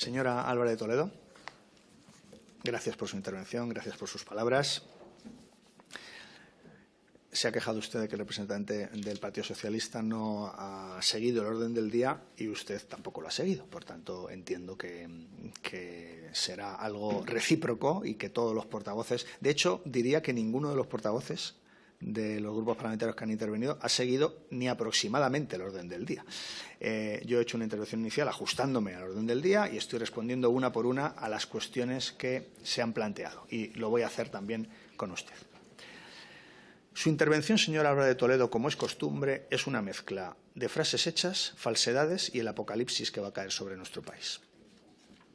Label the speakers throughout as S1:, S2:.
S1: Señora Álvarez de Toledo, gracias por su intervención, gracias por sus palabras. Se ha quejado usted de que el representante del Partido Socialista no ha seguido el orden del día y usted tampoco lo ha seguido. Por tanto, entiendo que será algo recíproco y que todos los portavoces… De hecho, diría que ninguno de los portavoces de los grupos parlamentarios que han intervenido ha seguido ni aproximadamente el orden del día. Yo he hecho una intervención inicial ajustándome al orden del día y estoy respondiendo una por una a las cuestiones que se han planteado. Y lo voy a hacer también con usted. Su intervención, señora Álvarez de Toledo, como es costumbre, es una mezcla de frases hechas, falsedades y el apocalipsis que va a caer sobre nuestro país.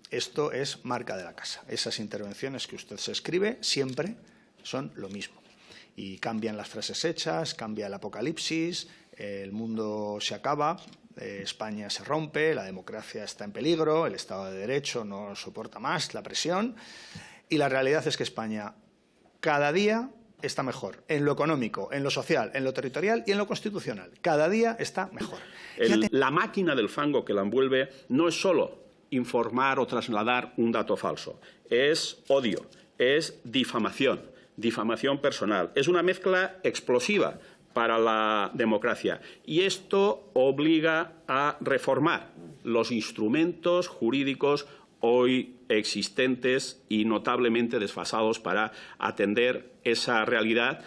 S1: Esto es marca de la casa. Esas intervenciones que usted se escribe siempre son lo mismo. Y cambian las frases hechas, cambia el apocalipsis, el mundo se acaba, España se rompe, la democracia está en peligro, el Estado de Derecho no soporta más la presión. Y la realidad es que España cada día está mejor, en lo económico, en lo social, en lo territorial y en lo constitucional. Cada día está mejor.
S2: La máquina del fango que la envuelve no es solo informar o trasladar un dato falso, es odio, es difamación personal, es una mezcla explosiva para la democracia. Y esto obliga a reformar los instrumentos jurídicos hoy existentes y notablemente desfasados para atender esa realidad,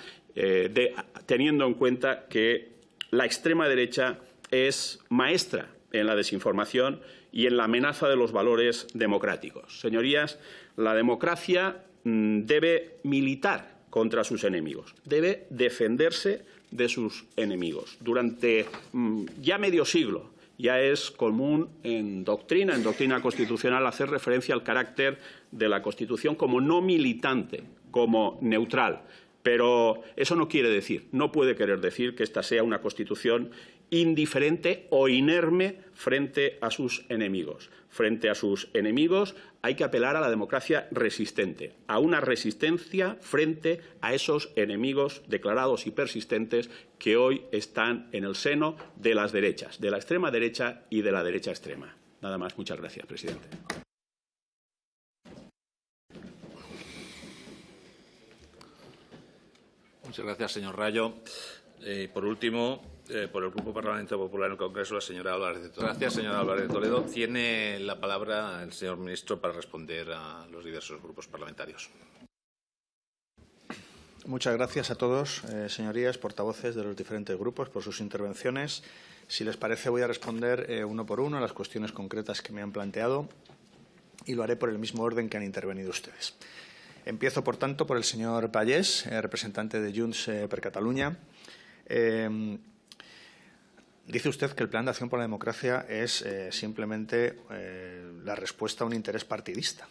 S2: teniendo en cuenta que la extrema derecha es maestra en la desinformación y en la amenaza de los valores democráticos. Señorías, la democracia debe militar contra sus enemigos, debe defenderse de sus enemigos. Durante ya medio siglo ya es común en doctrina constitucional, hacer referencia al carácter de la Constitución como no militante, como neutral. Pero eso no quiere decir, no puede querer decir que esta sea una Constitución indiferente o inerme frente a sus enemigos. Frente a sus enemigos hay que apelar a la democracia resistente, a una resistencia frente a esos enemigos declarados y persistentes que hoy están en el seno de las derechas, de la extrema derecha y de la derecha extrema. Nada más. Muchas gracias, presidente.
S3: Muchas gracias, señor Rayo. Por último, por el Grupo Parlamentario Popular en el Congreso, la señora Álvarez de Toledo. Gracias, señora Álvarez de Toledo. Tiene la palabra el señor ministro para responder a los diversos grupos parlamentarios.
S1: Muchas gracias a todos, señorías, portavoces de los diferentes grupos, por sus intervenciones. Si les parece, voy a responder uno por uno a las cuestiones concretas que me han planteado y lo haré por el mismo orden que han intervenido ustedes. Empiezo, por tanto, por el señor Pallés, representante de Junts per Catalunya. Dice usted que el Plan de Acción por la Democracia es simplemente la respuesta a un interés partidista.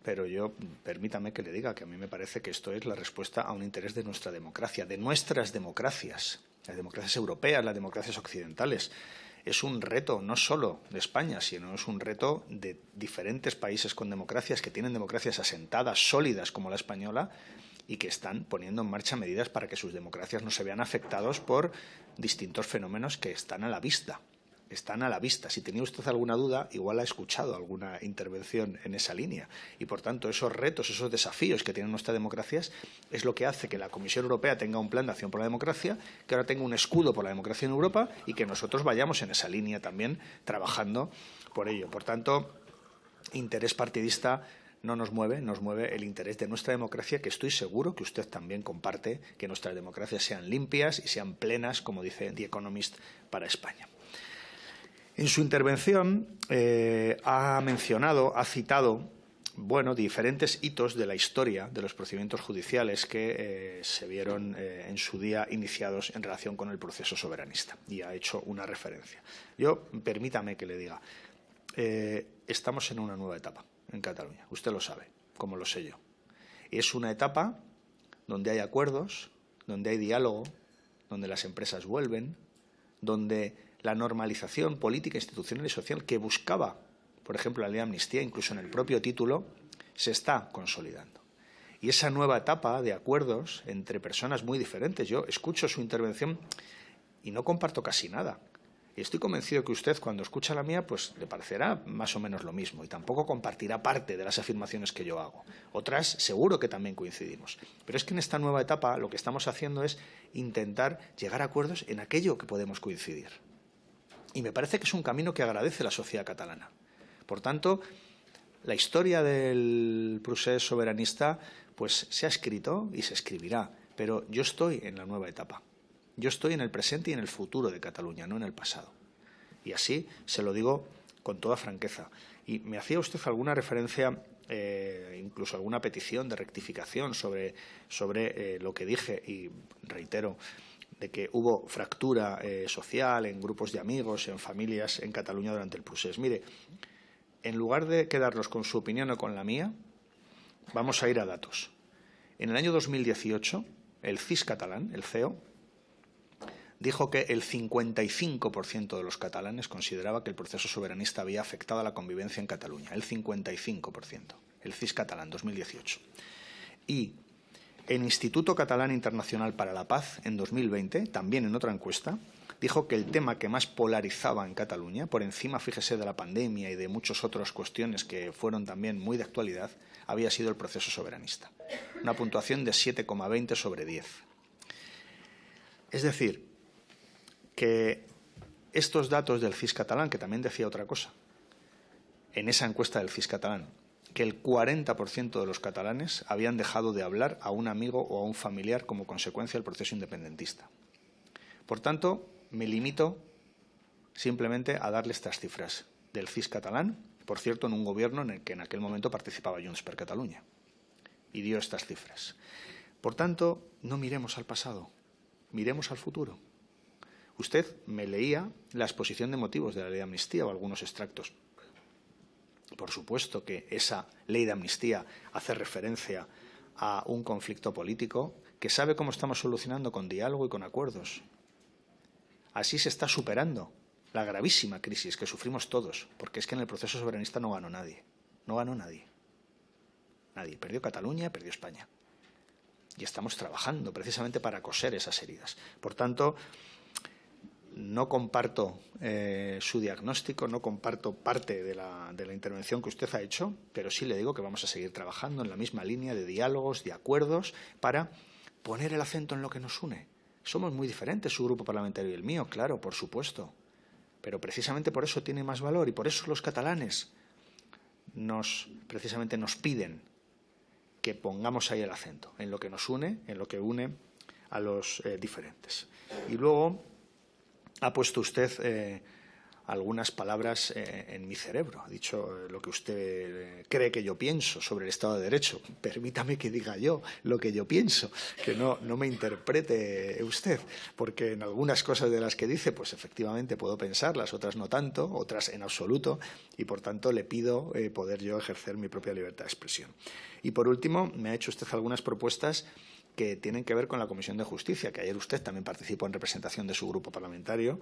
S1: Pero yo, permítame que le diga que a mí me parece que esto es la respuesta a un interés de nuestra democracia, de nuestras democracias, las democracias europeas, las democracias occidentales. Es un reto no solo de España, sino es un reto de diferentes países con democracias que tienen democracias asentadas, sólidas como la española y que están poniendo en marcha medidas para que sus democracias no se vean afectados por distintos fenómenos que están a la vista. Están a la vista. Si tenía usted alguna duda, igual ha escuchado alguna intervención en esa línea. Y, por tanto, esos retos, esos desafíos que tienen nuestras democracias es lo que hace que la Comisión Europea tenga un plan de acción por la democracia, que ahora tenga un escudo por la democracia en Europa y que nosotros vayamos en esa línea también trabajando por ello. Por tanto, interés partidista no nos mueve el interés de nuestra democracia, que estoy seguro que usted también comparte, que nuestras democracias sean limpias y sean plenas, como dice The Economist, para España. En su intervención ha citado diferentes hitos de la historia de los procedimientos judiciales que se vieron en su día iniciados en relación con el proceso soberanista y ha hecho una referencia. Permítame que le diga, estamos en una nueva etapa en Cataluña, usted lo sabe, como lo sé yo. Es una etapa donde hay acuerdos, donde hay diálogo, donde las empresas vuelven, donde la normalización política, institucional y social que buscaba, por ejemplo, la ley de amnistía, incluso en el propio título, se está consolidando. Y esa nueva etapa de acuerdos entre personas muy diferentes, yo escucho su intervención y no comparto casi nada. Y estoy convencido que usted, cuando escucha la mía, pues le parecerá más o menos lo mismo y tampoco compartirá parte de las afirmaciones que yo hago. Otras seguro que también coincidimos. Pero es que en esta nueva etapa lo que estamos haciendo es intentar llegar a acuerdos en aquello que podemos coincidir. Y me parece que es un camino que agradece la sociedad catalana. Por tanto, la historia del procés soberanista pues se ha escrito y se escribirá, pero yo estoy en la nueva etapa. Yo estoy en el presente y en el futuro de Cataluña, no en el pasado. Y así se lo digo con toda franqueza. Y me hacía usted alguna referencia, incluso alguna petición de rectificación sobre lo que dije, y reitero, de que hubo fractura social en grupos de amigos, en familias en Cataluña durante el procés. Mire, en lugar de quedarnos con su opinión o con la mía, vamos a ir a datos. En el año 2018, el CIS catalán, el CEO, dijo que el 55% de los catalanes consideraba que el proceso soberanista había afectado a la convivencia en Cataluña. El 55%. El CIS catalán, 2018. Y el Instituto Catalán Internacional para la Paz, en 2020, también en otra encuesta, dijo que el tema que más polarizaba en Cataluña, por encima, fíjese, de la pandemia y de muchas otras cuestiones que fueron también muy de actualidad, había sido el proceso soberanista. Una puntuación de 7,20 sobre 10. Es decir, que estos datos del CIS catalán, que también decía otra cosa, en esa encuesta del CIS catalán, que el 40% de los catalanes habían dejado de hablar a un amigo o a un familiar como consecuencia del proceso independentista. Por tanto, me limito simplemente a darle estas cifras del CIS catalán, por cierto, en un gobierno en el que en aquel momento participaba Junts per Catalunya, y dio estas cifras. Por tanto, no miremos al pasado, miremos al futuro. Usted me leía la exposición de motivos de la ley de amnistía o algunos extractos. Por supuesto que esa ley de amnistía hace referencia a un conflicto político que sabe cómo estamos solucionando con diálogo y con acuerdos. Así se está superando la gravísima crisis que sufrimos todos, porque es que en el proceso soberanista no ganó nadie. No ganó nadie. Nadie. Perdió Cataluña, perdió España. Y estamos trabajando precisamente para coser esas heridas. Por tanto, no comparto su diagnóstico, no comparto parte de la intervención que usted ha hecho, pero sí le digo que vamos a seguir trabajando en la misma línea de diálogos, de acuerdos, para poner el acento en lo que nos une. Somos muy diferentes, su grupo parlamentario y el mío, claro, por supuesto. Pero precisamente por eso tiene más valor y por eso los catalanes precisamente nos piden que pongamos ahí el acento, en lo que nos une, en lo que une a los diferentes. Y luego ha puesto usted algunas palabras en mi cerebro. Ha dicho lo que usted cree que yo pienso sobre el Estado de Derecho. Permítame que diga yo lo que yo pienso, que no me interprete usted, porque en algunas cosas de las que dice, pues efectivamente puedo pensarlas, otras no tanto, otras en absoluto, y por tanto le pido poder yo ejercer mi propia libertad de expresión. Y por último, me ha hecho usted algunas propuestas que tienen que ver con la Comisión de Justicia, que ayer usted también participó en representación de su grupo parlamentario,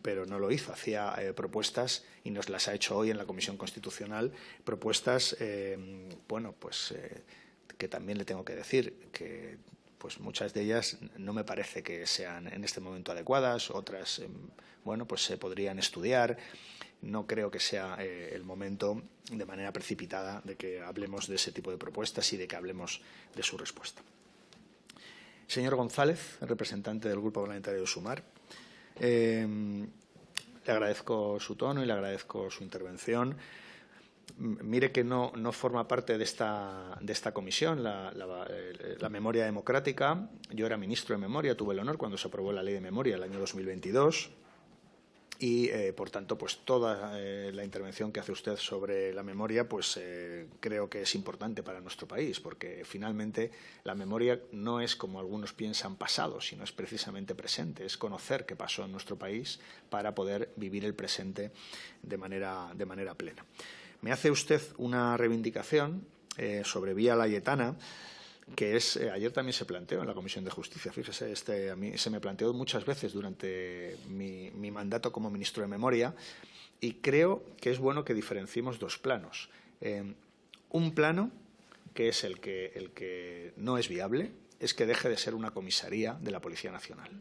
S1: pero no lo hizo. Hacía propuestas, y nos las ha hecho hoy en la Comisión Constitucional, propuestas, que también le tengo que decir que pues muchas de ellas no me parece que sean en este momento adecuadas, otras se podrían estudiar. No creo que sea el momento, de manera precipitada, de que hablemos de ese tipo de propuestas y de que hablemos de su respuesta. Señor González, representante del Grupo Parlamentario de Sumar, le agradezco su tono y le agradezco su intervención. Mire que no forma parte de esta comisión, la memoria democrática. Yo era ministro de Memoria, tuve el honor cuando se aprobó la Ley de Memoria el año 2022. Y, por tanto, pues toda la intervención que hace usted sobre la memoria, pues creo que es importante para nuestro país, porque finalmente la memoria no es, como algunos piensan, pasado, sino es precisamente presente. Es conocer qué pasó en nuestro país para poder vivir el presente de manera plena. Me hace usted una reivindicación sobre Vía Layetana, que ayer también se planteó en la Comisión de Justicia. Fíjese, a mí se me planteó muchas veces durante mi mandato como ministro de Memoria, y creo que es bueno que diferenciemos dos planos. Un plano, que es el que no es viable, es que deje de ser una comisaría de la Policía Nacional,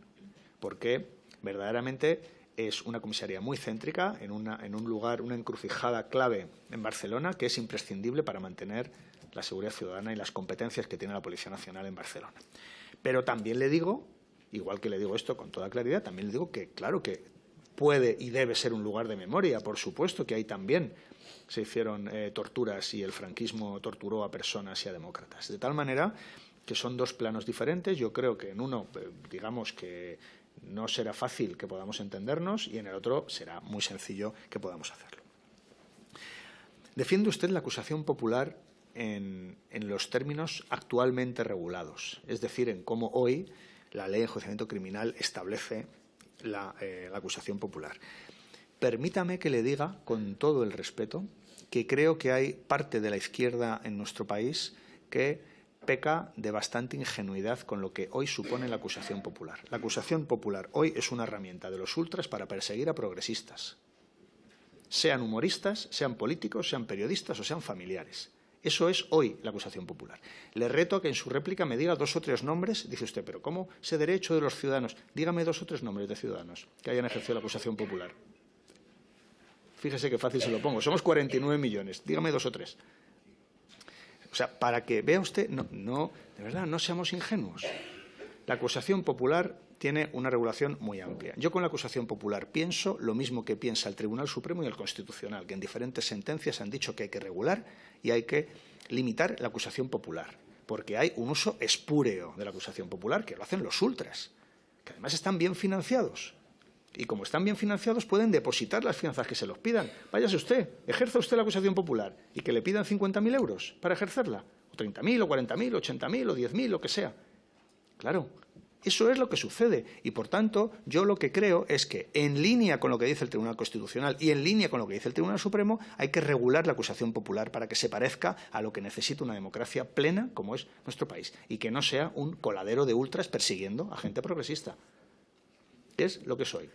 S1: porque verdaderamente es una comisaría muy céntrica, en un lugar, una encrucijada clave en Barcelona, que es imprescindible para mantener la seguridad ciudadana y las competencias que tiene la Policía Nacional en Barcelona. Pero también le digo, igual que le digo esto con toda claridad, también le digo que, claro, que puede y debe ser un lugar de memoria. Por supuesto que ahí también se hicieron torturas y el franquismo torturó a personas y a demócratas. De tal manera que son dos planos diferentes. Yo creo que en uno, digamos que no será fácil que podamos entendernos y en el otro será muy sencillo que podamos hacerlo. Defiende usted la acusación popular en los términos actualmente regulados, es decir, en cómo hoy la ley de enjuiciamiento criminal establece la acusación popular. Permítame que le diga, con todo el respeto, que creo que hay parte de la izquierda en nuestro país que peca de bastante ingenuidad con lo que hoy supone la acusación popular. La acusación popular hoy es una herramienta de los ultras para perseguir a progresistas, sean humoristas, sean políticos, sean periodistas o sean familiares. Eso es hoy la acusación popular. Le reto a que en su réplica me diga 2 o 3 nombres. Dice usted, pero ¿cómo ese derecho de los ciudadanos? Dígame 2 o 3 nombres de ciudadanos que hayan ejercido la acusación popular. Fíjese qué fácil se lo pongo. Somos 49 millones. Dígame 2 o 3. O sea, para que vea usted, de verdad, no seamos ingenuos. La acusación popular tiene una regulación muy amplia. Yo con la acusación popular pienso lo mismo que piensa el Tribunal Supremo y el Constitucional, que en diferentes sentencias han dicho que hay que regular y hay que limitar la acusación popular, porque hay un uso espúreo de la acusación popular, que lo hacen los ultras, que además están bien financiados. Y como están bien financiados, pueden depositar las fianzas que se los pidan. Váyase usted, ejerza usted la acusación popular y que le pidan 50.000 euros para ejercerla, o 30.000, o 40.000, o 80.000, o 10.000, lo que sea. Claro, eso es lo que sucede. Y, por tanto, yo lo que creo es que, en línea con lo que dice el Tribunal Constitucional y en línea con lo que dice el Tribunal Supremo, hay que regular la acusación popular para que se parezca a lo que necesita una democracia plena, como es nuestro país, y que no sea un coladero de ultras persiguiendo a gente progresista. Es lo que soy.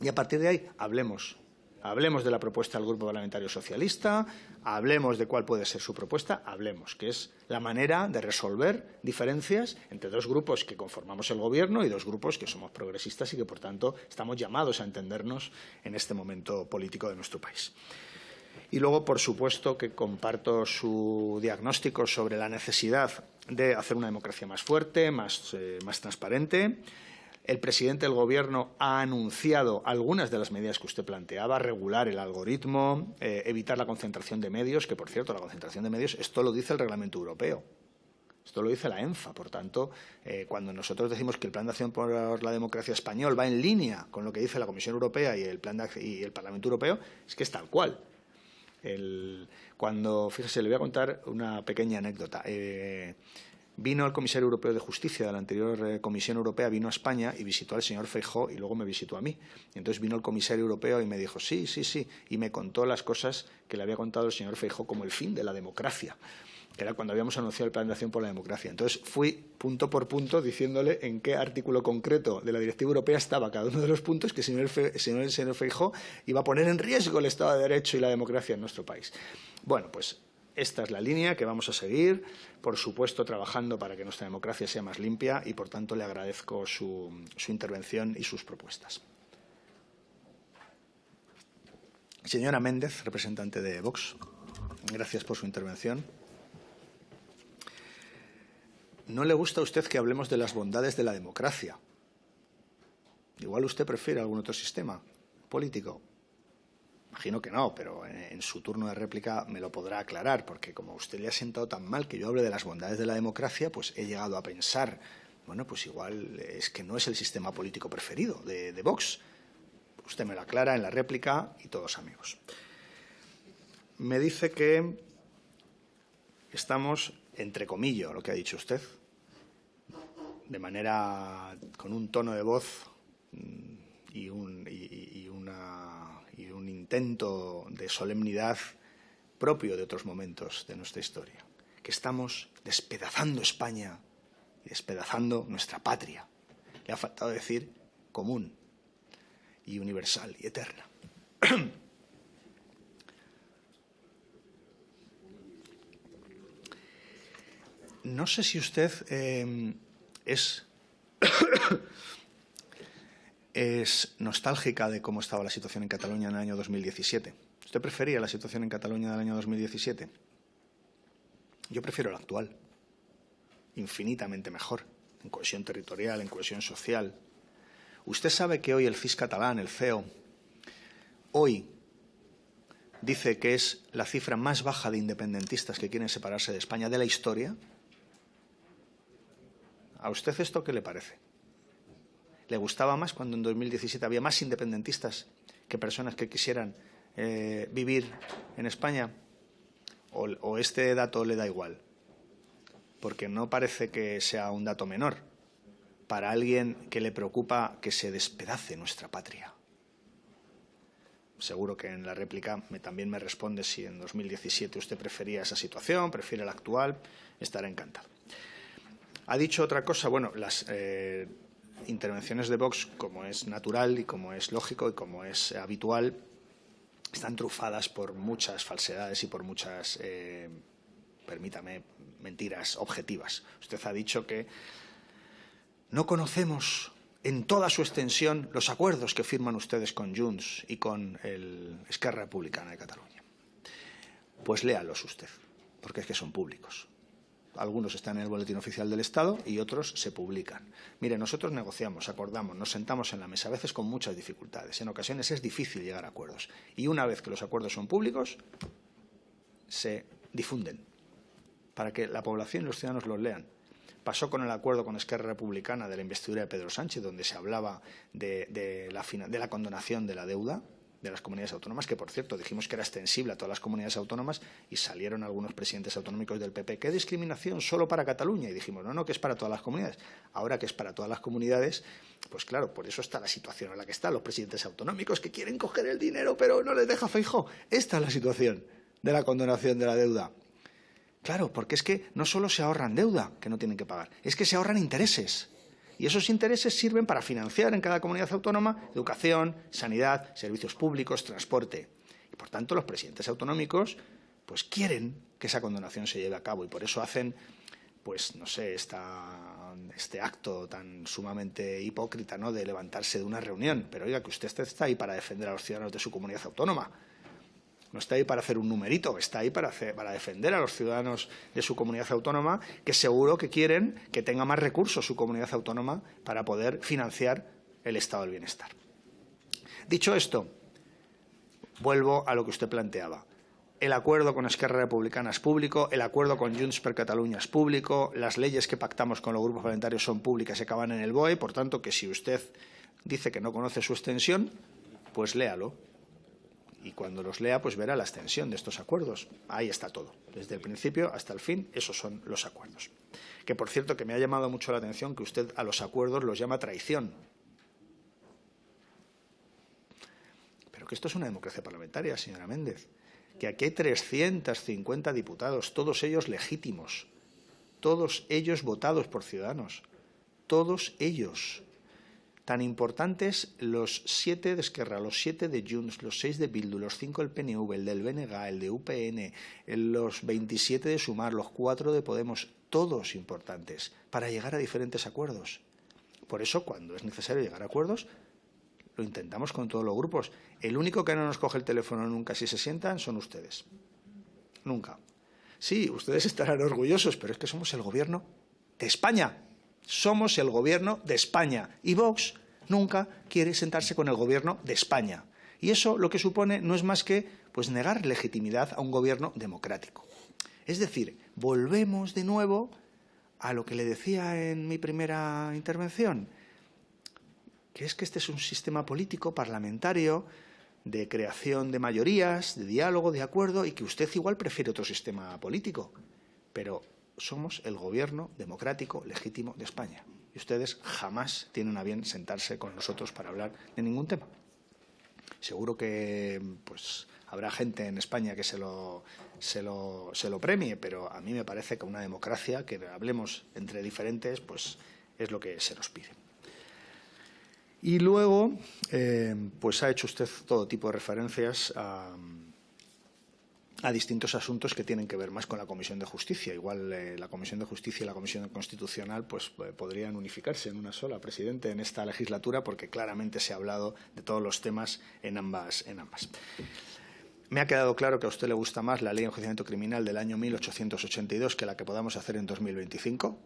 S1: Y a partir de ahí, hablemos de la propuesta del Grupo Parlamentario Socialista, hablemos de cuál puede ser su propuesta, hablemos, que es la manera de resolver diferencias entre 2 grupos que conformamos el Gobierno y 2 grupos que somos progresistas y que, por tanto, estamos llamados a entendernos en este momento político de nuestro país. Y luego, por supuesto, que comparto su diagnóstico sobre la necesidad de hacer una democracia más fuerte, más transparente. El presidente del Gobierno ha anunciado algunas de las medidas que usted planteaba, regular el algoritmo, evitar la concentración de medios, que, por cierto, la concentración de medios, esto lo dice el Reglamento Europeo. Esto lo dice la ENFA. Por tanto, cuando nosotros decimos que el Plan de Acción por la Democracia español va en línea con lo que dice la Comisión Europea y el Parlamento Europeo, es que es tal cual. Fíjese, le voy a contar una pequeña anécdota. Vino el comisario europeo de Justicia de la anterior Comisión Europea, vino a España y visitó al señor Feijóo y luego me visitó a mí. Y entonces vino el comisario europeo y me dijo, sí, y me contó las cosas que le había contado el señor Feijóo como el fin de la democracia, que era cuando habíamos anunciado el Plan de Acción por la Democracia. Entonces fui punto por punto diciéndole en qué artículo concreto de la Directiva Europea estaba cada uno de los puntos que el señor Feijóo iba a poner en riesgo el Estado de Derecho y la democracia en nuestro país. Bueno, pues esta es la línea que vamos a seguir, por supuesto trabajando para que nuestra democracia sea más limpia y, por tanto, le agradezco su intervención y sus propuestas. Señora Méndez, representante de Vox, gracias por su intervención. ¿No le gusta a usted que hablemos de las bondades de la democracia? Igual usted prefiere algún otro sistema político. Imagino que no, pero en su turno de réplica me lo podrá aclarar, porque como a usted le ha sentado tan mal que yo hable de las bondades de la democracia, pues he llegado a pensar, bueno, pues igual es que no es el sistema político preferido de Vox. Usted me lo aclara en la réplica y todos amigos. Me dice que estamos, entre comillas, lo que ha dicho usted, de manera, con un tono de voz y un intento de solemnidad propio de otros momentos de nuestra historia, que estamos despedazando España y despedazando nuestra patria. Le ha faltado decir común y universal y eterna. No sé si usted es nostálgica de cómo estaba la situación en Cataluña en el año 2017. ¿Usted prefería la situación en Cataluña del año 2017? Yo prefiero la actual, infinitamente mejor, en cohesión territorial, en cohesión social. Usted sabe que hoy el CIS catalán, el CEO, hoy dice que es la cifra más baja de independentistas que quieren separarse de España de la historia. ¿A usted esto qué le parece? ¿Le gustaba más cuando en 2017 había más independentistas que personas que quisieran vivir en España? ¿O este dato le da igual? Porque no parece que sea un dato menor para alguien que le preocupa que se despedace nuestra patria. Seguro que en la réplica también me responde si en 2017 usted prefería esa situación, prefiere la actual, estará encantado. Ha dicho otra cosa, bueno, las intervenciones de Vox, como es natural y como es lógico y como es habitual, están trufadas por muchas falsedades y por muchas, permítame, mentiras objetivas. Usted ha dicho que no conocemos en toda su extensión los acuerdos que firman ustedes con Junts y con el Esquerra Republicana de Cataluña. Pues léalos usted, porque es que son públicos. Algunos están en el Boletín Oficial del Estado y otros se publican. Mire, nosotros negociamos, acordamos, nos sentamos en la mesa, a veces con muchas dificultades. En ocasiones es difícil llegar a acuerdos. Y una vez que los acuerdos son públicos, se difunden para que la población y los ciudadanos los lean. Pasó con el acuerdo con Esquerra Republicana de la investidura de Pedro Sánchez, donde se hablaba de la condonación de la deuda de las comunidades autónomas, que, por cierto, dijimos que era extensible a todas las comunidades autónomas y salieron algunos presidentes autonómicos del PP. ¿Qué discriminación? Solo para Cataluña. Y dijimos, no, que es para todas las comunidades. Ahora que es para todas las comunidades, pues claro, por eso está la situación en la que están los presidentes autonómicos que quieren coger el dinero, pero no les deja Feijóo. Esta es la situación de la condonación de la deuda. Claro, porque es que no solo se ahorran deuda, que no tienen que pagar, es que se ahorran intereses. Y esos intereses sirven para financiar en cada comunidad autónoma educación, sanidad, servicios públicos, transporte. Y, por tanto, los presidentes autonómicos pues quieren que esa condonación se lleve a cabo y por eso hacen, pues no sé, este acto tan sumamente hipócrita, ¿no?, de levantarse de una reunión. Pero oiga, que usted está ahí para defender a los ciudadanos de su comunidad autónoma. No está ahí para hacer un numerito, está ahí para defender a los ciudadanos de su comunidad autónoma, que seguro que quieren que tenga más recursos su comunidad autónoma para poder financiar el estado del bienestar. Dicho esto, vuelvo a lo que usted planteaba. El acuerdo con Esquerra Republicana es público, el acuerdo con Junts per Catalunya es público, las leyes que pactamos con los grupos parlamentarios son públicas y acaban en el BOE, por tanto, que si usted dice que no conoce su extensión, pues léalo. Y cuando los lea, pues verá la extensión de estos acuerdos. Ahí está todo. Desde el principio hasta el fin, esos son los acuerdos. Que, por cierto, que me ha llamado mucho la atención que usted a los acuerdos los llama traición. Pero que esto es una democracia parlamentaria, señora Méndez. Que aquí hay 350 diputados, todos ellos legítimos. Todos ellos votados por ciudadanos. Todos ellos. Tan importantes los 7 de Esquerra, los 7 de Junts, los 6 de Bildu, los 5 del PNV, el del BNG, el de UPN, los 27 de Sumar, los 4 de Podemos, todos importantes para llegar a diferentes acuerdos. Por eso, cuando es necesario llegar a acuerdos, lo intentamos con todos los grupos. El único que no nos coge el teléfono nunca si se sientan son ustedes. Nunca. Sí, ustedes estarán orgullosos, pero es que somos el gobierno de España. Somos el gobierno de España y Vox nunca quiere sentarse con el gobierno de España. Y eso lo que supone no es más que pues, negar legitimidad a un gobierno democrático. Es decir, volvemos de nuevo a lo que le decía en mi primera intervención, que es que este es un sistema político parlamentario de creación de mayorías, de diálogo, de acuerdo, y que usted igual prefiere otro sistema político. Pero somos el gobierno democrático legítimo de España. Y ustedes jamás tienen a bien sentarse con nosotros para hablar de ningún tema. Seguro que pues, habrá gente en España que se lo premie, pero a mí me parece que una democracia, que hablemos entre diferentes, pues es lo que se nos pide. Y luego, pues ha hecho usted todo tipo de referencias a distintos asuntos que tienen que ver más con la Comisión de Justicia. Igual la Comisión de Justicia y la Comisión Constitucional pues podrían unificarse en una sola, presidente, en esta legislatura, porque claramente se ha hablado de todos los temas en ambas. Me ha quedado claro que a usted le gusta más la Ley de Enjuiciamiento Criminal del año 1882 que la que podamos hacer en 2025.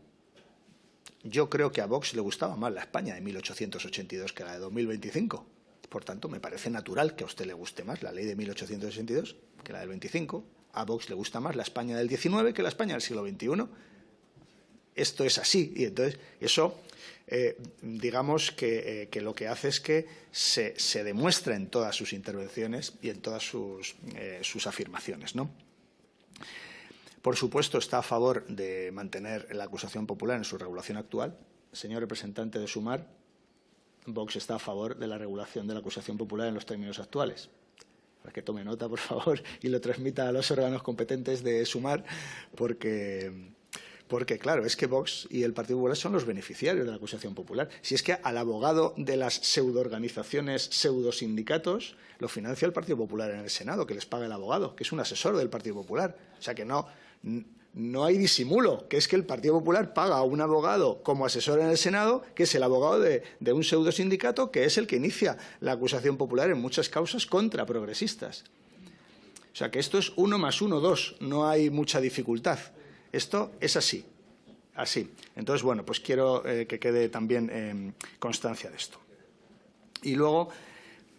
S1: Yo creo que a Vox le gustaba más la España de 1882 que la de 2025. Por tanto, me parece natural que a usted le guste más la ley de 1882 que la del 25. A Vox le gusta más la España del 19 que la España del siglo XXI. Esto es así. Y entonces, eso, digamos que lo que hace es que se demuestra en todas sus intervenciones y en todas sus afirmaciones, ¿no? Por supuesto, está a favor de mantener la acusación popular en su regulación actual. Señor representante de Sumar, Vox está a favor de la regulación de la acusación popular en los términos actuales. Para que tome nota, por favor, y lo transmita a los órganos competentes de Sumar, porque claro, es que Vox y el Partido Popular son los beneficiarios de la acusación popular. Si es que al abogado de las pseudoorganizaciones, pseudosindicatos, lo financia el Partido Popular en el Senado, que les paga el abogado, que es un asesor del Partido Popular. O sea que no hay disimulo, que es que el Partido Popular paga a un abogado como asesor en el Senado, que es el abogado de un pseudosindicato, que es el que inicia la acusación popular en muchas causas contra progresistas. O sea que esto es 1 más 1, 2, no hay mucha dificultad. Esto es así. Entonces, bueno, pues quiero que quede también constancia de esto. Y luego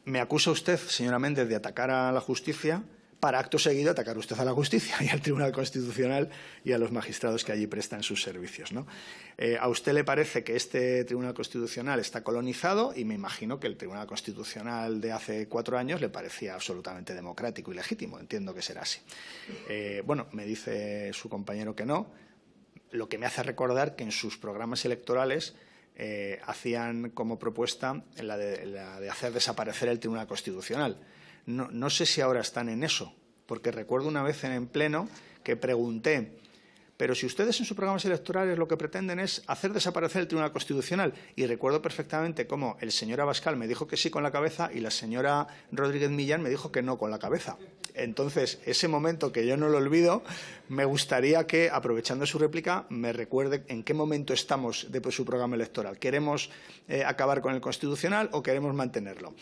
S1: me acusa usted, señora Méndez, de atacar a la justicia, para acto seguido atacar usted a la justicia y al Tribunal Constitucional y a los magistrados que allí prestan sus servicios, ¿no? A usted le parece que este Tribunal Constitucional está colonizado y me imagino que el Tribunal Constitucional de hace 4 años le parecía absolutamente democrático y legítimo. Entiendo que será así. Bueno, me dice su compañero que no, lo que me hace recordar que en sus programas electorales hacían como propuesta la de hacer desaparecer el Tribunal Constitucional. No sé si ahora están en eso, porque recuerdo una vez en pleno que pregunté, pero si ustedes en sus programas electorales lo que pretenden es hacer desaparecer el Tribunal Constitucional, y recuerdo perfectamente cómo el señor Abascal me dijo que sí con la cabeza y la señora Rodríguez Millán me dijo que no con la cabeza. Entonces, ese momento que yo no lo olvido, me gustaría que, aprovechando su réplica, me recuerde en qué momento estamos de su programa electoral. ¿Queremos acabar con el Constitucional o queremos mantenerlo?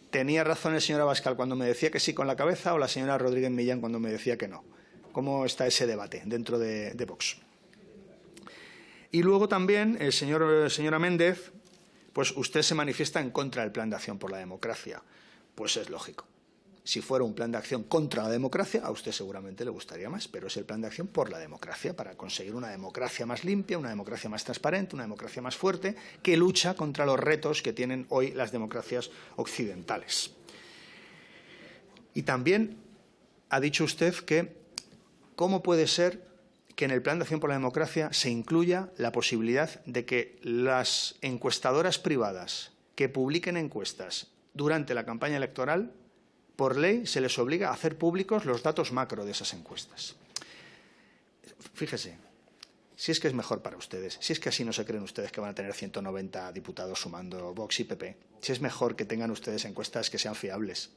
S1: ¿Tenía razón el señor Abascal cuando me decía que sí con la cabeza o la señora Rodríguez Millán cuando me decía que no? ¿Cómo está ese debate dentro de Vox? Y luego también, señora Méndez, pues usted se manifiesta en contra del Plan de Acción por la Democracia. Pues es lógico. Si fuera un plan de acción contra la democracia, a usted seguramente le gustaría más, pero es el plan de acción por la democracia, para conseguir una democracia más limpia, una democracia más transparente, una democracia más fuerte, que lucha contra los retos que tienen hoy las democracias occidentales. Y también ha dicho usted que cómo puede ser que en el plan de acción por la democracia se incluya la posibilidad de que las encuestadoras privadas que publiquen encuestas durante la campaña electoral, por ley, se les obliga a hacer públicos los datos macro de esas encuestas. Fíjese, si es que es mejor para ustedes, si es que así no se creen ustedes que van a tener 190 diputados sumando Vox y PP, si es mejor que tengan ustedes encuestas que sean fiables.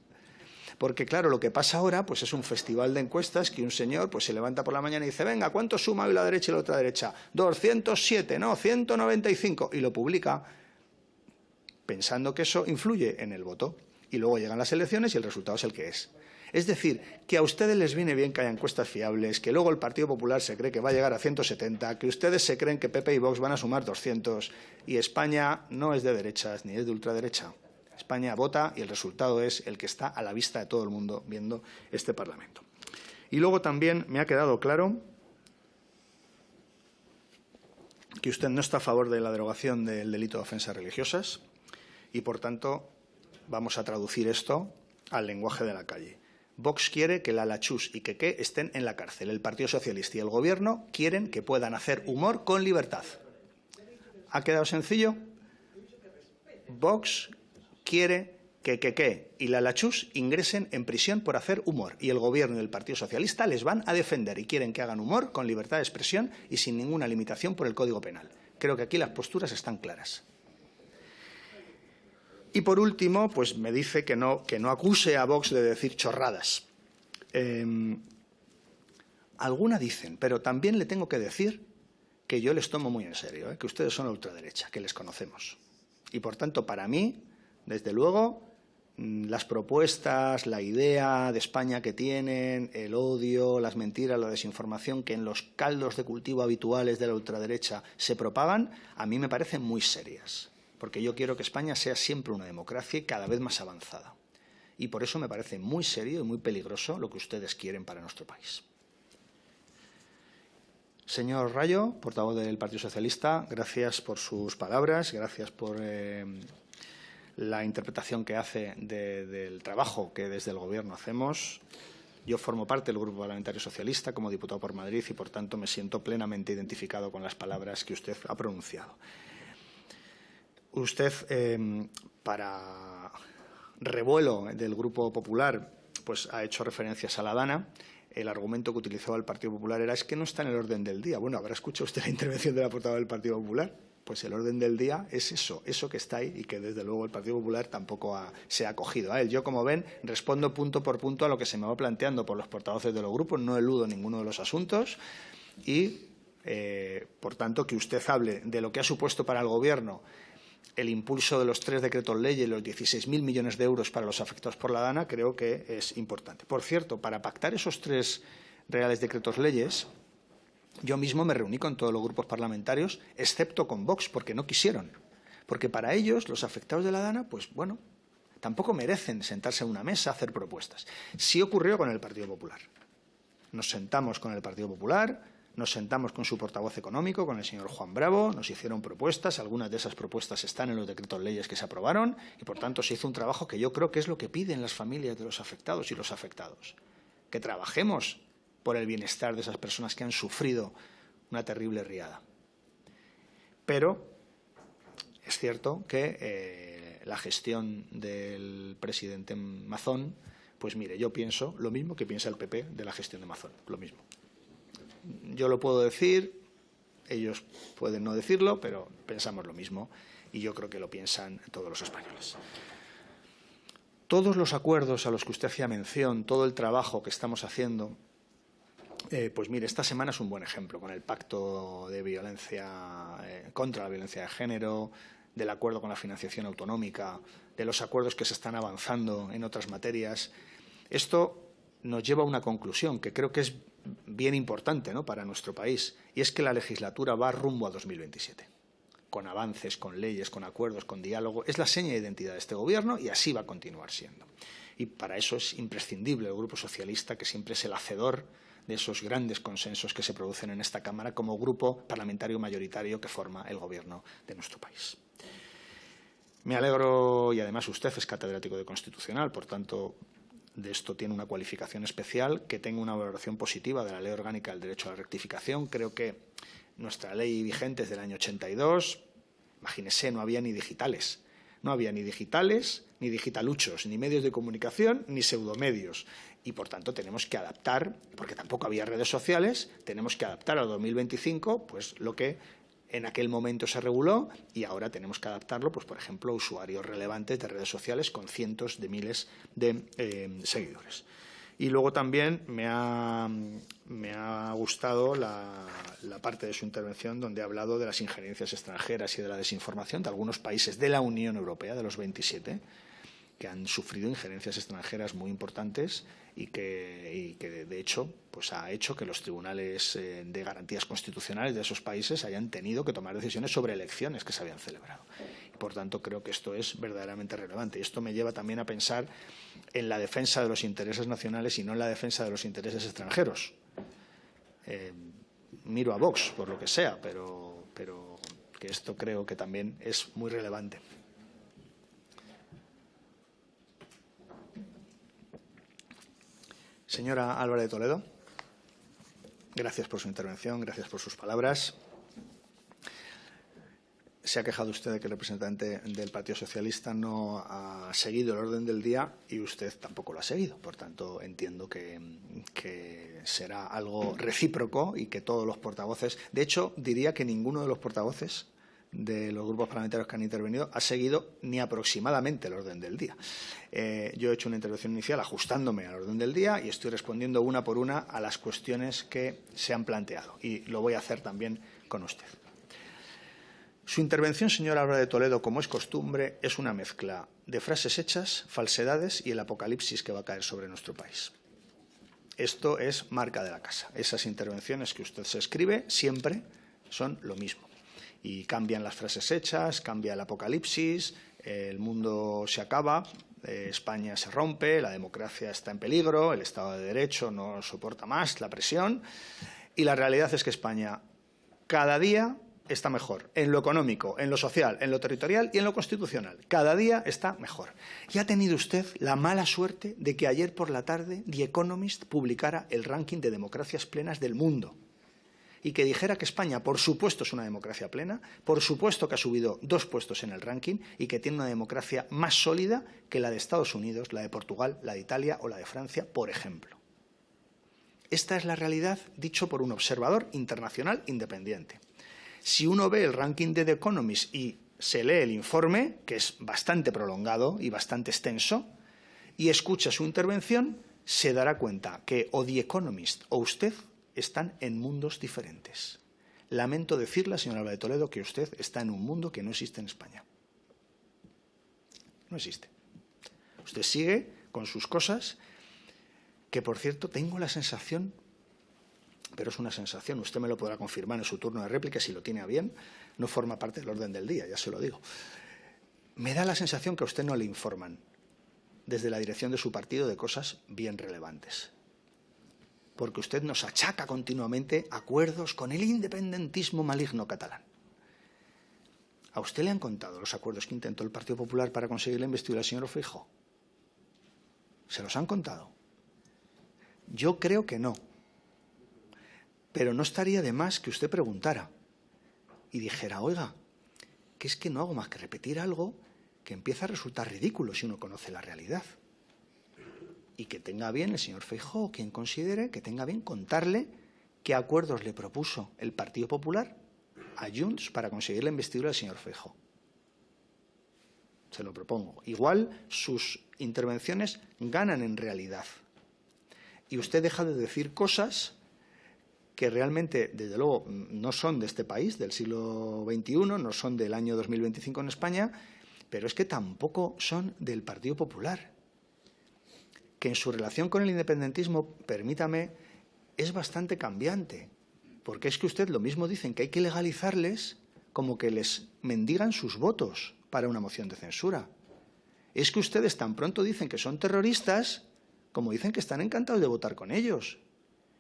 S1: Porque, claro, lo que pasa ahora pues es un festival de encuestas que un señor pues se levanta por la mañana y dice, venga, ¿cuánto suma hoy la derecha y la otra derecha? 207, no, 195, y lo publica pensando que eso influye en el voto. Y luego llegan las elecciones y el resultado es el que es. Es decir, que a ustedes les viene bien que haya encuestas fiables, que luego el Partido Popular se cree que va a llegar a 170, que ustedes se creen que PP y Vox van a sumar 200, y España no es de derechas ni es de ultraderecha. España vota y el resultado es el que está a la vista de todo el mundo viendo este Parlamento. Y luego también me ha quedado claro que usted no está a favor de la derogación del delito de ofensas religiosas y, por tanto, vamos a traducir esto al lenguaje de la calle. Vox quiere que Lala Chus y Keke estén en la cárcel. El Partido Socialista y el Gobierno quieren que puedan hacer humor con libertad. ¿Ha quedado sencillo? Vox quiere que Keke y Lala Chus ingresen en prisión por hacer humor y el Gobierno y el Partido Socialista les van a defender y quieren que hagan humor con libertad de expresión y sin ninguna limitación por el Código Penal. Creo que aquí las posturas están claras. Y, por último, pues me dice que no acuse a Vox de decir chorradas. alguna dicen, pero también le tengo que decir que yo les tomo muy en serio, que ustedes son la ultraderecha, que les conocemos. Y, por tanto, para mí, desde luego, las propuestas, la idea de España que tienen, el odio, las mentiras, la desinformación que en los caldos de cultivo habituales de la ultraderecha se propagan, a mí me parecen muy serias, porque yo quiero que España sea siempre una democracia y cada vez más avanzada. Y por eso me parece muy serio y muy peligroso lo que ustedes quieren para nuestro país. Señor Rayo, portavoz del Partido Socialista, gracias por sus palabras, gracias por la interpretación que hace del trabajo que desde el Gobierno hacemos. Yo formo parte del Grupo Parlamentario Socialista como diputado por Madrid y, por tanto, me siento plenamente identificado con las palabras que usted ha pronunciado. Usted, para revuelo del Grupo Popular, pues ha hecho referencias a la Dana. El argumento que utilizó el Partido Popular era es que no está en el orden del día. Bueno, ¿habrá escuchado usted la intervención de la portavoz del Partido Popular? Pues el orden del día es eso que está ahí y que, desde luego, el Partido Popular tampoco se ha acogido a él. Yo, como ven, respondo punto por punto a lo que se me va planteando por los portavoces de los grupos, no eludo ninguno de los asuntos y, por tanto, que usted hable de lo que ha supuesto para el Gobierno el impulso de los 3 decretos leyes y los 16.000 millones de euros para los afectados por la Dana, creo que es importante. Por cierto, para pactar esos 3 reales decretos leyes, yo mismo me reuní con todos los grupos parlamentarios, excepto con Vox, porque no quisieron. Porque para ellos, los afectados de la Dana, pues bueno, tampoco merecen sentarse en una mesa a hacer propuestas. Sí ocurrió con el Partido Popular. Nos sentamos con el Partido Popular, nos sentamos con su portavoz económico, con el señor Juan Bravo, nos hicieron propuestas, algunas de esas propuestas están en los decretos leyes que se aprobaron y, por tanto, se hizo un trabajo que yo creo que es lo que piden las familias de los afectados y los afectados. Que trabajemos por el bienestar de esas personas que han sufrido una terrible riada. Pero es cierto que la gestión del presidente Mazón, pues mire, yo pienso lo mismo que piensa el PP de la gestión de Mazón, lo mismo. Yo lo puedo decir, ellos pueden no decirlo, pero pensamos lo mismo y yo creo que lo piensan todos los españoles. Todos los acuerdos a los que usted hacía mención, todo el trabajo que estamos haciendo, pues mire, esta semana es un buen ejemplo con el pacto de violencia contra la violencia de género, del acuerdo con la financiación autonómica, de los acuerdos que se están avanzando en otras materias. Esto nos lleva a una conclusión que creo que es bien importante, ¿no?, para nuestro país, y es que la legislatura va rumbo a 2027, con avances, con leyes, con acuerdos, con diálogo. Es la seña de identidad de este Gobierno y así va a continuar siendo. Y para eso es imprescindible el Grupo Socialista, que siempre es el hacedor de esos grandes consensos que se producen en esta Cámara como grupo parlamentario mayoritario que forma el Gobierno de nuestro país. Me alegro, y además usted es catedrático de Constitucional, por tanto, de esto tiene una cualificación especial, que tenga una valoración positiva de la Ley Orgánica del Derecho a la Rectificación. Creo que nuestra ley vigente es del año 82. Imagínese, no había ni digitales. No había ni digitales, ni digitaluchos, ni medios de comunicación, ni pseudomedios. Y, por tanto, tenemos que adaptar, porque tampoco había redes sociales, tenemos que adaptar al 2025 pues, lo que en aquel momento se reguló y ahora tenemos que adaptarlo, pues, por ejemplo, a usuarios relevantes de redes sociales con cientos de miles de seguidores. Y luego también me ha gustado la parte de su intervención donde ha hablado de las injerencias extranjeras y de la desinformación de algunos países de la Unión Europea, de los 27, que han sufrido injerencias extranjeras muy importantes y que de hecho, pues ha hecho que los tribunales de garantías constitucionales de esos países hayan tenido que tomar decisiones sobre elecciones que se habían celebrado. Y, por tanto, creo que esto es verdaderamente relevante. Y esto me lleva también a pensar en la defensa de los intereses nacionales y no en la defensa de los intereses extranjeros. Miro a Vox, por lo que sea, pero que esto creo que también es muy relevante. Señora Álvarez de Toledo, gracias por su intervención, gracias por sus palabras. Se ha quejado usted de que el representante del Partido Socialista no ha seguido el orden del día y usted tampoco lo ha seguido. Por tanto, entiendo que será algo recíproco y que todos los portavoces… De hecho, diría que ninguno de los portavoces de los grupos parlamentarios que han intervenido ha seguido ni aproximadamente el orden del día. Yo he hecho una intervención inicial ajustándome al orden del día y estoy respondiendo una por una a las cuestiones que se han planteado, y lo voy a hacer también con usted. Su intervención, señor Álvarez de Toledo, como es costumbre, es una mezcla de frases hechas, falsedades y el apocalipsis que va a caer sobre nuestro país. Esto es marca de la casa. Esas intervenciones que usted se escribe siempre son lo mismo. Y cambian las frases hechas, cambia el apocalipsis, el mundo se acaba, España se rompe, la democracia está en peligro, el Estado de Derecho no soporta más la presión, y la realidad es que España cada día está mejor, en lo económico, en lo social, en lo territorial y en lo constitucional. Cada día está mejor. Y ha tenido usted la mala suerte de que ayer por la tarde The Economist publicara el ranking de democracias plenas del mundo y que dijera que España, por supuesto, es una democracia plena, por supuesto que ha subido 2 puestos en el ranking y que tiene una democracia más sólida que la de Estados Unidos, la de Portugal, la de Italia o la de Francia, por ejemplo. Esta es la realidad dicho por un observador internacional independiente. Si uno ve el ranking de The Economist y se lee el informe, que es bastante prolongado y bastante extenso, y escucha su intervención, se dará cuenta que o The Economist o usted están en mundos diferentes. Lamento decirle, señor Álvarez de Toledo, que usted está en un mundo que no existe en España. No existe. Usted sigue con sus cosas, que, por cierto, tengo la sensación, pero es una sensación, usted me lo podrá confirmar en su turno de réplica si lo tiene a bien, no forma parte del orden del día, ya se lo digo. Me da la sensación que a usted no le informan desde la dirección de su partido de cosas bien relevantes. Porque usted nos achaca continuamente acuerdos con el independentismo maligno catalán. ¿A usted le han contado los acuerdos que intentó el Partido Popular para conseguir la investidura del señor Feijóo? ¿Se los han contado? Yo creo que no. Pero no estaría de más que usted preguntara y dijera, oiga, que es que no hago más que repetir algo que empieza a resultar ridículo si uno conoce la realidad. Y que tenga bien el señor Feijóo, quien considere que tenga bien contarle qué acuerdos le propuso el Partido Popular a Junts para conseguir la investidura del señor Feijóo. Se lo propongo. Igual sus intervenciones ganan en realidad. Y usted deja de decir cosas que realmente, desde luego, no son de este país, del siglo XXI, no son del año 2025 en España, pero es que tampoco son del Partido Popular, que en su relación con el independentismo, permítame, es bastante cambiante, porque es que usted lo mismo dicen que hay que legalizarles como que les mendigan sus votos para una moción de censura. Es que ustedes tan pronto dicen que son terroristas como dicen que están encantados de votar con ellos.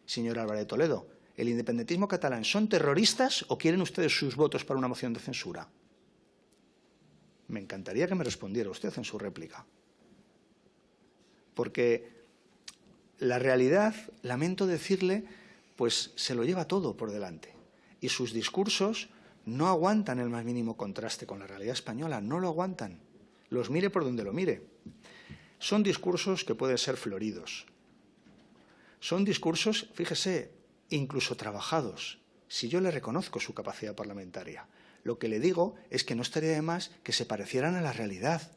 S1: Señor Álvarez de Toledo, ¿el independentismo catalán son terroristas o quieren ustedes sus votos para una moción de censura? Me encantaría que me respondiera usted en su réplica. Porque la realidad, lamento decirle, pues se lo lleva todo por delante. Y sus discursos no aguantan el más mínimo contraste con la realidad española, no lo aguantan. Los mire por donde lo mire. Son discursos que pueden ser floridos. Son discursos, fíjese, incluso trabajados. Si yo le reconozco su capacidad parlamentaria, lo que le digo es que no estaría de más que se parecieran a la realidad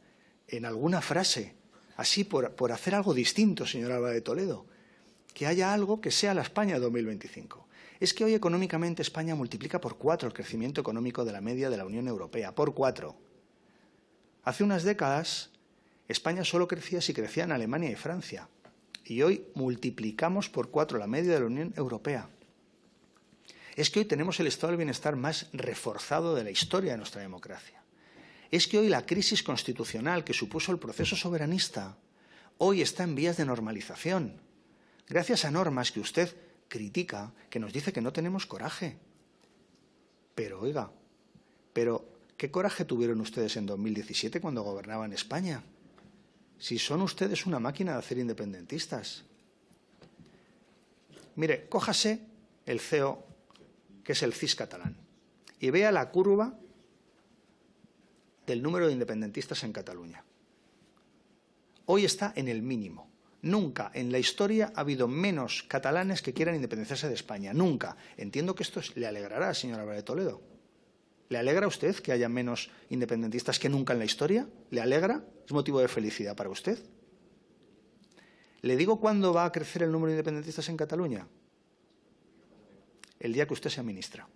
S1: en alguna frase. Así, por hacer algo distinto, señor Álvarez de Toledo, que haya algo que sea la España de 2025. Es que hoy económicamente España multiplica por 4 el crecimiento económico de la media de la Unión Europea, por 4. Hace unas décadas España solo crecía si crecía en Alemania y Francia, y hoy multiplicamos por 4 la media de la Unión Europea. Es que hoy tenemos el estado del bienestar más reforzado de la historia de nuestra democracia. Es que hoy la crisis constitucional que supuso el proceso soberanista hoy está en vías de normalización, gracias a normas que usted critica, que nos dice que no tenemos coraje. Pero, oiga, ¿qué coraje tuvieron ustedes en 2017 cuando gobernaban España? Si son ustedes una máquina de hacer independentistas. Mire, cójase el CEO, que es el CIS catalán, y vea la curva del número de independentistas en Cataluña. Hoy está en el mínimo. Nunca en la historia ha habido menos catalanes que quieran independizarse de España. Nunca. Entiendo que esto le alegrará, señor Álvarez de Toledo. ¿Le alegra a usted que haya menos independentistas que nunca en la historia? ¿Le alegra? ¿Es motivo de felicidad para usted? ¿Le digo cuándo va a crecer el número de independentistas en Cataluña? El día que usted sea ministra.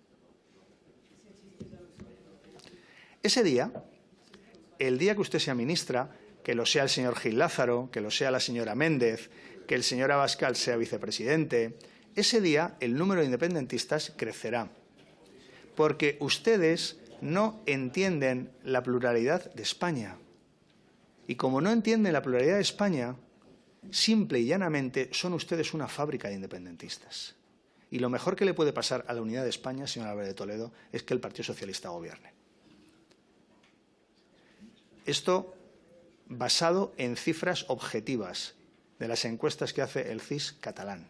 S1: Ese día, el día que usted sea ministra, que lo sea el señor Gil Lázaro, que lo sea la señora Méndez, que el señor Abascal sea vicepresidente, ese día el número de independentistas crecerá. Porque ustedes no entienden la pluralidad de España. Y como no entienden la pluralidad de España, simple y llanamente son ustedes una fábrica de independentistas. Y lo mejor que le puede pasar a la unidad de España, señor Álvarez de Toledo, es que el Partido Socialista gobierne. Esto basado en cifras objetivas de las encuestas que hace el CIS catalán.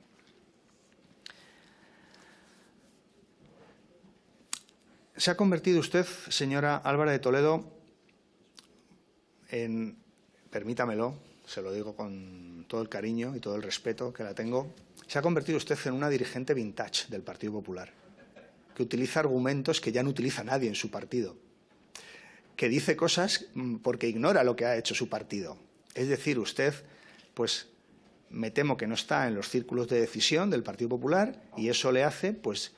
S1: Se ha convertido usted, señora Álvarez de Toledo, en, permítamelo, se lo digo con todo el cariño y todo el respeto que la tengo, se ha convertido usted en una dirigente vintage del Partido Popular, que utiliza argumentos que ya no utiliza nadie en su partido, que dice cosas porque ignora lo que ha hecho su partido. Es decir, usted, pues, me temo que no está en los círculos de decisión del Partido Popular y eso le hace, pues,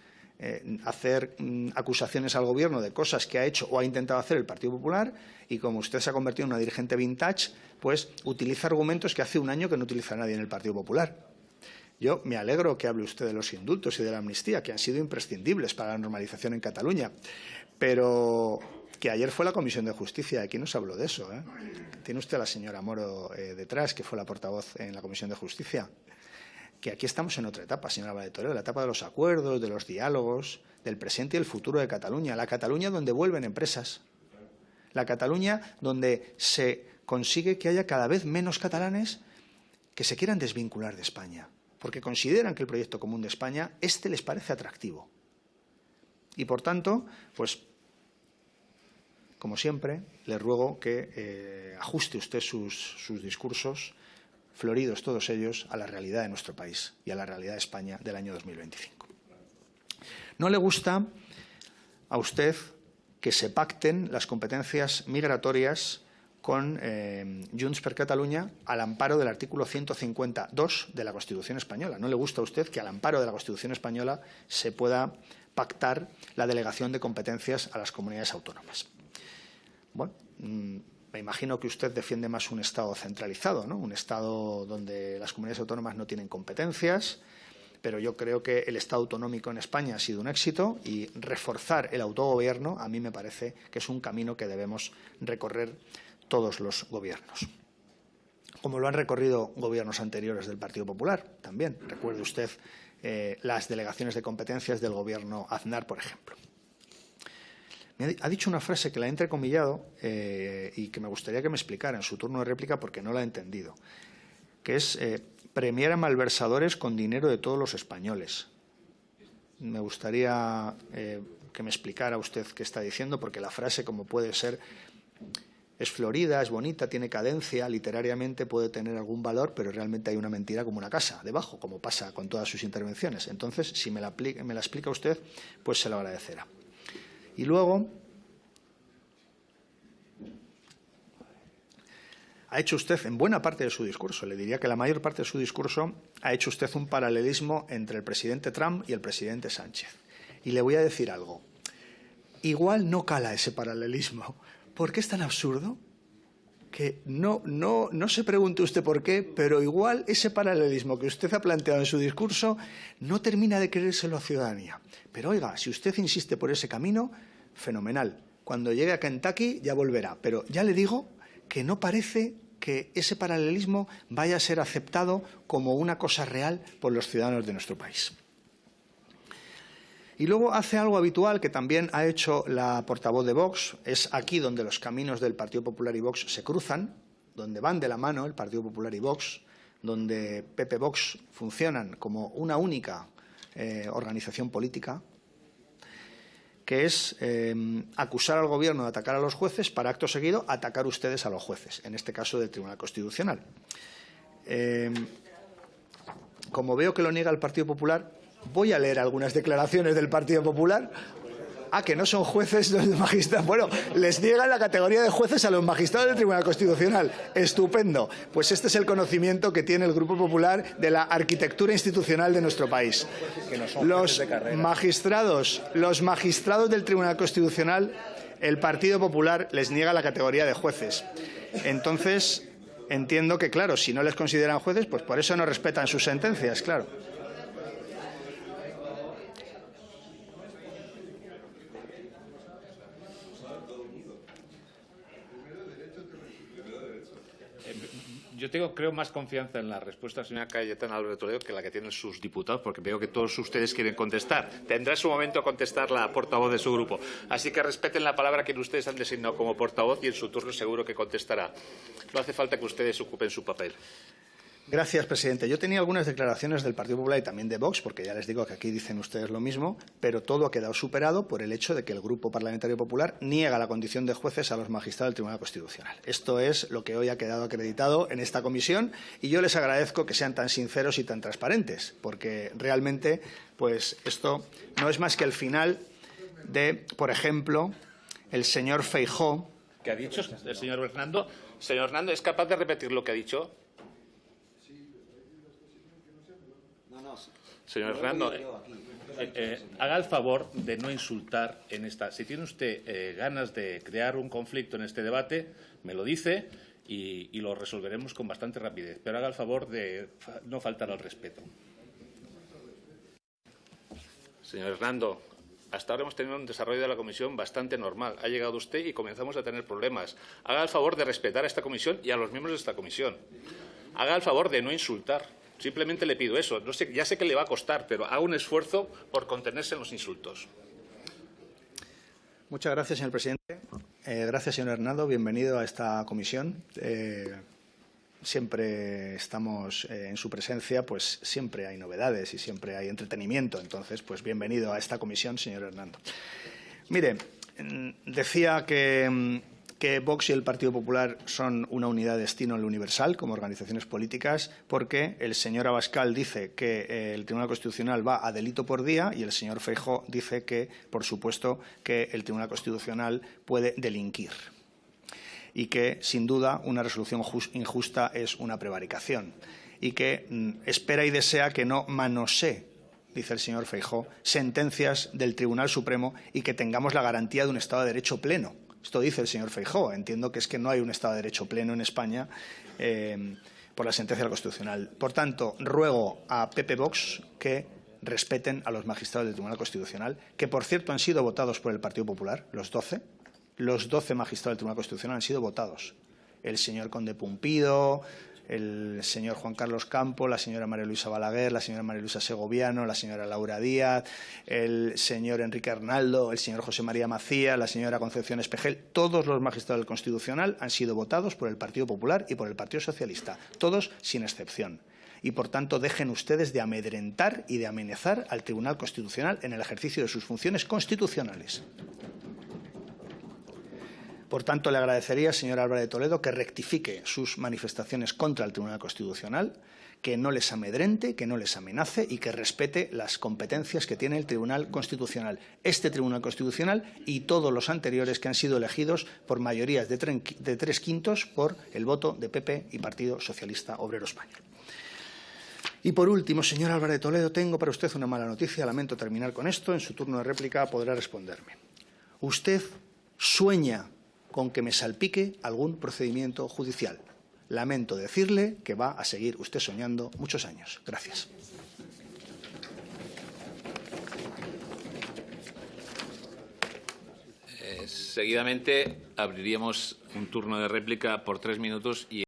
S1: hacer acusaciones al Gobierno de cosas que ha hecho o ha intentado hacer el Partido Popular y como usted se ha convertido en una dirigente vintage, pues utiliza argumentos que hace un año que no utiliza nadie en el Partido Popular. Yo me alegro que hable usted de los indultos y de la amnistía, que han sido imprescindibles para la normalización en Cataluña, pero que ayer fue la Comisión de Justicia, aquí no se habló de eso, ¿eh? Tiene usted a la señora Moro detrás, que fue la portavoz en la Comisión de Justicia. Que aquí estamos en otra etapa, señora Álvarez de Toledo, la etapa de los acuerdos, de los diálogos, del presente y el futuro de Cataluña. La Cataluña donde vuelven empresas. La Cataluña donde se consigue que haya cada vez menos catalanes que se quieran desvincular de España, porque consideran que el proyecto común de España, les parece atractivo. Y, por tanto, pues, como siempre, le ruego que ajuste usted sus discursos, floridos todos ellos, a la realidad de nuestro país y a la realidad de España del año 2025. No le gusta a usted que se pacten las competencias migratorias con Junts per Catalunya al amparo del artículo 152 de la Constitución española. No le gusta a usted que al amparo de la Constitución española se pueda pactar la delegación de competencias a las comunidades autónomas. Bueno, me imagino que usted defiende más un Estado centralizado, ¿no? Un Estado donde las comunidades autónomas no tienen competencias, pero yo creo que el Estado autonómico en España ha sido un éxito y reforzar el autogobierno a mí me parece que es un camino que debemos recorrer todos los gobiernos. Como lo han recorrido gobiernos anteriores del Partido Popular también. Recuerde usted las delegaciones de competencias del gobierno Aznar, por ejemplo. Ha dicho una frase que la he entrecomillado y que me gustaría que me explicara en su turno de réplica porque no la he entendido, que es premiar a malversadores con dinero de todos los españoles. Me gustaría que me explicara usted qué está diciendo, porque la frase, como puede ser, es florida, es bonita, tiene cadencia, literariamente puede tener algún valor, pero realmente hay una mentira como una casa debajo, como pasa con todas sus intervenciones. Entonces, si me la explica usted, pues se lo agradecerá. Y luego, ha hecho usted, en buena parte de su discurso, le diría que la mayor parte de su discurso, ha hecho usted un paralelismo entre el presidente Trump y el presidente Sánchez. Y le voy a decir algo. Igual no cala ese paralelismo. ¿Por qué es tan absurdo? Que no se pregunte usted por qué, pero igual ese paralelismo que usted ha planteado en su discurso no termina de creérselo a la ciudadanía. Pero oiga, si usted insiste por ese camino, fenomenal. Cuando llegue a Kentucky ya volverá. Pero ya le digo que no parece que ese paralelismo vaya a ser aceptado como una cosa real por los ciudadanos de nuestro país. Y luego hace algo habitual que también ha hecho la portavoz de Vox. Es aquí donde los caminos del Partido Popular y Vox se cruzan, donde van de la mano el Partido Popular y Vox, donde PP Vox funcionan como una única organización política, que es acusar al Gobierno de atacar a los jueces para, acto seguido, atacar ustedes a los jueces, en este caso del Tribunal Constitucional. Como veo que lo niega el Partido Popular, voy a leer algunas declaraciones del Partido Popular Ah, que no son jueces los magistrados. Bueno, les niegan la categoría de jueces a los magistrados del Tribunal Constitucional. Estupendo. Pues este es el conocimiento que tiene el Grupo Popular de la arquitectura institucional de nuestro país. Los magistrados del Tribunal Constitucional, el Partido Popular les niega la categoría de jueces. Entonces, entiendo que, claro, si no les consideran jueces, pues por eso no respetan sus sentencias, claro.
S3: Yo creo más confianza en la respuesta de la señora Cayetana Álvarez de Toledo que la que tienen sus diputados, porque veo que todos ustedes quieren contestar. Tendrá su momento contestar la portavoz de su grupo. Así que respeten la palabra que ustedes han designado como portavoz y en su turno seguro que contestará. No hace falta que ustedes ocupen su papel.
S1: Gracias, presidente. Yo tenía algunas declaraciones del Partido Popular y también de Vox, porque ya les digo que aquí dicen ustedes lo mismo, pero todo ha quedado superado por el hecho de que el Grupo Parlamentario Popular niega la condición de jueces a los magistrados del Tribunal Constitucional. Esto es lo que hoy ha quedado acreditado en esta comisión y yo les agradezco que sean tan sinceros y tan transparentes, porque realmente pues esto no es más que el final de, por ejemplo, el señor Feijóo.
S3: ¿Qué ha dicho el señor Hernando? Señor Hernando, ¿es capaz de repetir lo que ha dicho? Señor Hernando, haga el favor de no insultar en esta. Si tiene usted ganas de crear un conflicto en este debate, me lo dice y lo resolveremos con bastante rapidez. Pero haga el favor de no faltar al respeto. Señor Hernando, hasta ahora hemos tenido un desarrollo de la comisión bastante normal. Ha llegado usted y comenzamos a tener problemas. Haga el favor de respetar a esta comisión y a los miembros de esta comisión. Haga el favor de no insultar. Simplemente le pido eso. No sé, ya sé que le va a costar, pero haga un esfuerzo por contenerse en los insultos.
S1: Muchas gracias, señor presidente. Gracias, señor Hernando. Bienvenido a esta comisión. Siempre estamos en su presencia, pues siempre hay novedades y siempre hay entretenimiento. Entonces, pues bienvenido a esta comisión, señor Hernando. Mire, decía que Vox y el Partido Popular son una unidad de destino en lo universal como organizaciones políticas porque el señor Abascal dice que el Tribunal Constitucional va a delito por día y el señor Feijóo dice que, por supuesto, que el Tribunal Constitucional puede delinquir y que, sin duda, una resolución injusta es una prevaricación y que espera y desea que no manosee, dice el señor Feijóo, sentencias del Tribunal Supremo y que tengamos la garantía de un Estado de Derecho pleno. Esto dice el señor Feijóo. Entiendo que es que no hay un Estado de Derecho pleno en España por la sentencia del Constitucional. Por tanto, ruego a PP Vox que respeten a los magistrados del Tribunal Constitucional, que, por cierto, han sido votados por el Partido Popular, los 12. Los 12 magistrados del Tribunal Constitucional han sido votados. El señor Conde Pumpido, el señor Juan Carlos Campo, la señora María Luisa Balaguer, la señora María Luisa Segoviano, la señora Laura Díaz, el señor Enrique Arnaldo, el señor José María Macías, la señora Concepción Espejel. Todos los magistrados del Constitucional han sido votados por el Partido Popular y por el Partido Socialista, todos sin excepción. Y, por tanto, dejen ustedes de amedrentar y de amenazar al Tribunal Constitucional en el ejercicio de sus funciones constitucionales. Por tanto, le agradecería, señor Álvarez de Toledo, que rectifique sus manifestaciones contra el Tribunal Constitucional, que no les amedrente, que no les amenace y que respete las competencias que tiene el Tribunal Constitucional. Este Tribunal Constitucional y todos los anteriores que han sido elegidos por mayorías de 3/5 por el voto de PP y Partido Socialista Obrero Español. Y, por último, señor Álvarez de Toledo, tengo para usted una mala noticia. Lamento terminar con esto. En su turno de réplica podrá responderme. Usted sueña con que me salpique algún procedimiento judicial. Lamento decirle que va a seguir usted soñando muchos años. Gracias.
S3: Seguidamente abriríamos un turno de réplica por 3 minutos y